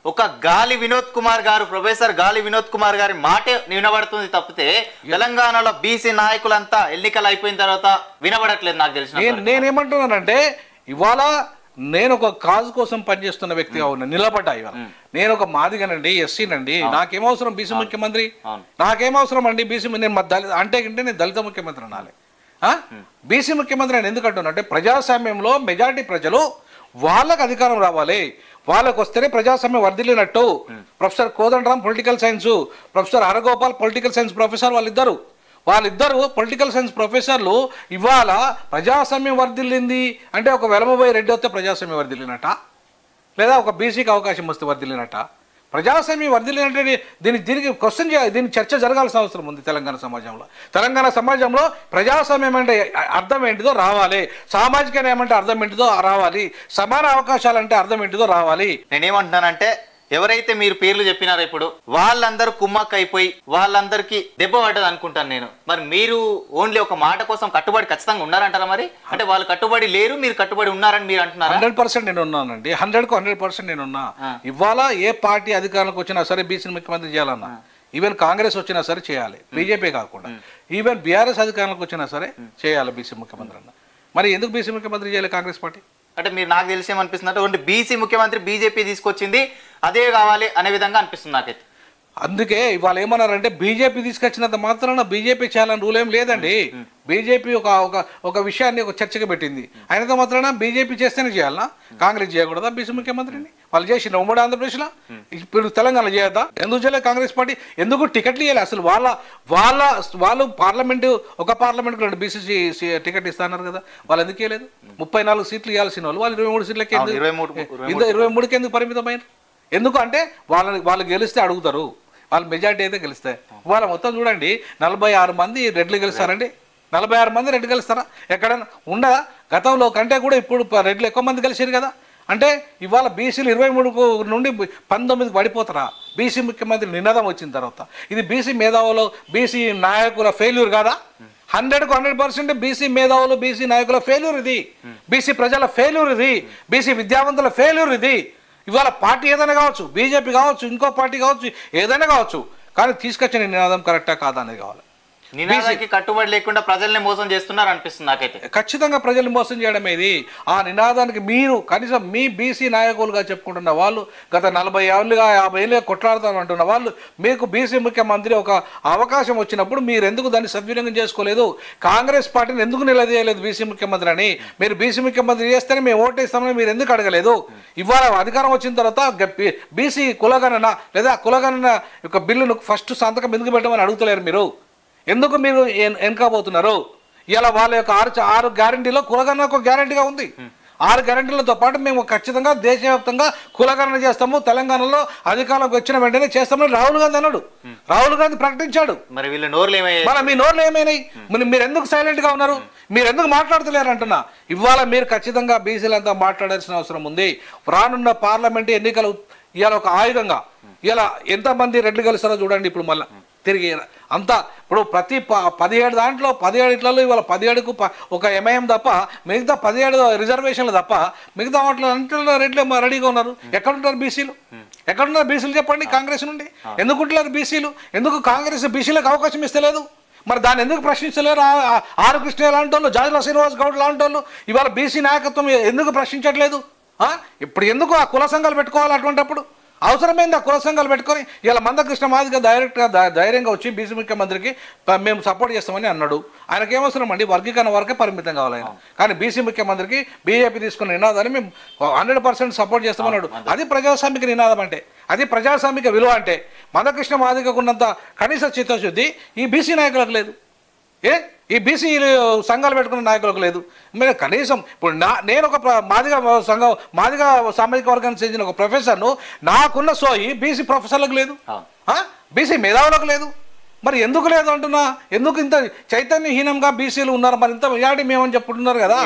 ఒక గాలి వినోద్ కుమార్ గారు ప్రొఫెసర్ గాలి వినోద్ కుమార్ గారి మాట వినబడుతుంది తప్పితే తెలంగాణలో బీసీ నాయకులంతా ఎన్నికలు అయిపోయిన తర్వాత వినబడట్లేదు నాకు తెలిసిన. నేనేమంటున్నానంటే ఇవాళ నేను ఒక కాజ్ కోసం పనిచేస్తున్న వ్యక్తిగా ఉన్నా, నిలబడ్డా. ఇవాళ నేను ఒక మాదిగనండి, ఎస్సీనండి, నాకేమవసరం బీసీ ముఖ్యమంత్రి? నాకేమవసరం అండి బీసీ? నేను అంటే నేను దళిత ముఖ్యమంత్రి అనాలి. బీసీ ముఖ్యమంత్రి అని ఎందుకు అంటున్నా అంటే ప్రజాస్వామ్యంలో మెజారిటీ ప్రజలు వాళ్ళకు అధికారం రావాలి, వాళ్ళకు వస్తేనే ప్రజాస్వామ్యం వర్ధిల్లినట్టు. Professor Kodandaram political science, professor Haragopal political science professor, వాళ్ళిద్దరు పొలిటికల్ సైన్స్ ప్రొఫెసర్లు ఇవాళ ప్రజాస్వామ్యం వర్ధిల్లింది అంటే ఒక వెలమబోయే రెడ్డి వస్తే ప్రజాస్వామ్యం వర్ధిల్లినట్ట, లేదా ఒక బీసీకి అవకాశం వస్తే వర్ధిల్లినట్ట? ప్రజాస్వామ్యం వర్ధిల్లినట్టు దీనికి క్వశ్చన్ చేయాలి, దీనికి చర్చ జరగాల్సిన అవసరం ఉంది తెలంగాణ సమాజంలో. ప్రజాస్వామ్యం అంటే అర్థం ఏంటిదో రావాలి, సామాజిక న్యాయం అంటే అర్థం ఏంటిదో రావాలి, సమాన అవకాశాలు అంటే అర్థం ఏంటిదో రావాలి. నేనేమంటున్నానంటే ఎవరైతే మీరు పేర్లు చెప్పినారో ఇప్పుడు వాళ్ళందరూ కుమ్మక్క అయిపోయి వాళ్ళందరికీ దెబ్బ పడ్డది అనుకుంటాను నేను. మరి మీరు ఓన్లీ ఒక మాట కోసం కట్టుబడి ఖచ్చితంగా ఉన్నారంటారా? మరి అంటే వాళ్ళు కట్టుబడి లేరు, మీరు కట్టుబడి ఉన్నారని మీరు అంటున్నారు. 100% నేను ఉన్నానండి, 100% నేను ఉన్నా. ఇవాళ ఏ పార్టీ అధికారంలోకి వచ్చినా సరే బీసీని ముఖ్యమంత్రి చేయాలన్నా, ఈవెన్ కాంగ్రెస్ వచ్చినా సరే చేయాలి, బీజేపీ కాకుండా ఈవెన్ బీఆర్ఎస్ అధికారంలోకి వచ్చినా సరే చేయాలి బీసీ ముఖ్యమంత్రి అన్న. మరి ఎందుకు బీసీ ముఖ్యమంత్రి చేయాలి కాంగ్రెస్ పార్టీ? అంటే మీరు నాకు తెలిసి ఏమనిపిస్తుంది అంటే బీసీ ముఖ్యమంత్రి బీజేపీ తీసుకొచ్చింది అదే కావాలి అనే విధంగా అనిపిస్తుంది నాకైతే. అందుకే ఇవాళ ఏమన్నారంటే బీజేపీ తీసుకొచ్చినంత మాత్రాన బీజేపీ చేయాలని రూల్ ఏం లేదండి. బీజేపీ ఒక విషయాన్ని ఒక చర్చగా పెట్టింది, అయినంత మాత్రాన బీజేపీ చేస్తేనే చేయాలనా, కాంగ్రెస్ చేయకూడదా బీసీ ముఖ్యమంత్రిని? వాళ్ళు చేసిన ఉమ్మడి ఆంధ్రప్రదేశ్లో, ఇప్పుడు తెలంగాణ చేయొద్దా? ఎందుకు చేయలేదు కాంగ్రెస్ పార్టీ? ఎందుకు టికెట్లు ఇవ్వాలి? అసలు వాళ్ళు పార్లమెంటు, ఒక పార్లమెంట్కి 2 బీసీ టికెట్ ఇస్తున్నారు కదా, వాళ్ళు ఎందుకు ఇవ్వలేదు? 34 సీట్లు ఇవ్వాల్సిన వాళ్ళు 23 సీట్లకి 23కి ఎందుకు పరిమితమైన? ఎందుకు అంటే వాళ్ళు గెలిస్తే అడుగుతారు, వాళ్ళు మెజార్టీ అయితే గెలుస్తాయి. వాళ్ళ మొత్తం చూడండి 46 మంది రెడ్లు గెలుస్తారండి, 46 మంది రెడ్లు గెలుస్తారా? ఎక్కడైనా ఉండదా? గతంలో కంటే కూడా ఇప్పుడు రెడ్లు ఎక్కువ మంది గెలిచారు కదా. అంటే ఇవాళ బీసీలు 23 నుండి 19 పడిపోతారా? బీసీ ముఖ్యమంత్రి నినాదం వచ్చిన తర్వాత ఇది బీసీ మేధావులు, బీసీ నాయకుల ఫెయిల్యూర్ కాదా? 100% బీసీ మేధావులు, బీసీ నాయకుల ఫెయిల్యూర్ ఇది, బీసీ ప్రజల ఫెయిల్యూర్ ఇది, బీసీ విద్యావంతుల ఫెయిల్యూర్ ఇది. ఇవాళ పార్టీ ఏదైనా కావచ్చు, బీజేపీ కావచ్చు, ఇంకో పార్టీ కావచ్చు, ఏదైనా కావచ్చు, కానీ తీసుకొచ్చిన నినాదం కరెక్టా కాదా అనేది కావాలి. నినాదానికి కట్టుబడి లేకుండా ప్రజల్ని మోసం చేస్తున్నారు అనిపిస్తుంది నాకైతే. ఖచ్చితంగా ప్రజల్ని మోసం చేయడం ఇది. ఆ నినాదానికి మీరు కనీసం మీ బీసీ నాయకులుగా చెప్పుకుంటున్న వాళ్ళు, గత 40 ఏళ్ళుగా 50 ఏళ్ళుగా కొట్లాడుతామంటున్న వాళ్ళు, మీకు బీసీ ముఖ్యమంత్రి ఒక అవకాశం వచ్చినప్పుడు మీరు ఎందుకు దాన్ని సద్వినియోగం చేసుకోలేదు? కాంగ్రెస్ పార్టీని ఎందుకు నిలదీయలేదు బీసీ ముఖ్యమంత్రి అని? మీరు బీసీ ముఖ్యమంత్రి చేస్తేనే మేము ఓటేస్తామని మీరు ఎందుకు అడగలేదు? ఇవాళ అధికారం వచ్చిన తర్వాత బీసీ కులగణన లేదా కులగణన యొక్క బిల్లును ఫస్ట్ సంతకం ఎందుకు పెట్టమని అడుగుతలేరు మీరు? ఎందుకు మీరు వెనకపోతున్నారు? ఇలా వాళ్ళ యొక్క 6 గ్యారంటీలో కులగణన ఒక గ్యారంటీగా ఉంది. 6 గ్యారంటీలతో పాటు మేము ఖచ్చితంగా దేశవ్యాప్తంగా కులగణన చేస్తాము, తెలంగాణలో అధికారంలోకి వచ్చిన వెంటనే చేస్తామని రాహుల్ గాంధీ అన్నాడు, రాహుల్ గాంధీ ప్రకటించాడు. మరి వీళ్ళ నోర్లు ఏమైనాయి? మీ నోర్లు ఏమైనాయి? మీరు ఎందుకు సైలెంట్గా ఉన్నారు? మీరు ఎందుకు మాట్లాడతలేరు అంటున్నా. ఇవాళ మీరు ఖచ్చితంగా బీసీలంతా మాట్లాడాల్సిన అవసరం ఉంది. రానున్న పార్లమెంటు ఎన్నికలు ఇవాళ ఒక ఆయుధంగా, ఇలా ఎంతమంది రెడ్లు గెలుస్తారో చూడండి. ఇప్పుడు మళ్ళీ తిరిగి అంతా ఇప్పుడు ప్రతి 17 దాంట్లో 17 ఇట్లలో ఇవాళ 17కు ఒక ఎంఐఎం తప్ప మిగతా 17 రిజర్వేషన్లు తప్ప మిగతా వాటిలో అంట్లో రెడ్లు రెడీగా ఉన్నారు. ఎక్కడుంటారు బీసీలు? ఎక్కడున్నారు బీసీలు చెప్పండి? కాంగ్రెస్ నుండి ఎందుకుంటున్నారు బీసీలు? ఎందుకు కాంగ్రెస్ బీసీలకు అవకాశం ఇస్తలేదు? మరి దాన్ని ఎందుకు ప్రశ్నించలేరు? ఆర్ కృష్ణ లాంటి వాళ్ళు, జాజుల శ్రీనివాస్ గౌడ్ లాంటి వాళ్ళు ఇవాళ బీసీ నాయకత్వం ఎందుకు ప్రశ్నించట్లేదు? ఇప్పుడు ఎందుకు ఆ కుల సంఘాలు పెట్టుకోవాలి? అటువంటిప్పుడు అవసరమైంది ఆ కుల సంఘాలు పెట్టుకొని ఇలా మందకృష్ణ మాదిగా ధైర్యంగా వచ్చి బీసీ ముఖ్యమంత్రికి మేము సపోర్ట్ చేస్తామని అన్నాడు. ఆయనకి ఏమవసరం అండి? వర్గీకరణ వరకే పరిమితం కావాలి ఆయన. కానీ బీసీ ముఖ్యమంత్రికి బీజేపీ తీసుకున్న నినాదాన్ని మేము 100% సపోర్ట్ చేస్తామన్నాడు. అది ప్రజాస్వామిక నినాదం అంటే, అది ప్రజాస్వామిక విలువ అంటే. మందకృష్ణ మాదిగకు ఉన్నంత కనీస చిత్తశుద్ధి ఈ బీసీ నాయకులకు లేదు, ఈ బీసీ సంఘాలు పెట్టుకున్న నాయకులకు లేదు. మీరు కనీసం ఇప్పుడు నేను ఒక మాదిగా సామాజిక వర్గానికి చెందిన ఒక ప్రొఫెసర్ను, నాకున్న సోయి బీసీ ప్రొఫెసర్లకు లేదు, బీసీ మేధావులకు లేదు. మరి ఎందుకు లేదు అంటున్నా? ఎందుకు ఇంత చైతన్యహీనంగా బీసీలు ఉన్నారు? మరి ఇంత మెజారిటీ మేమని చెప్పుకుంటున్నారు కదా.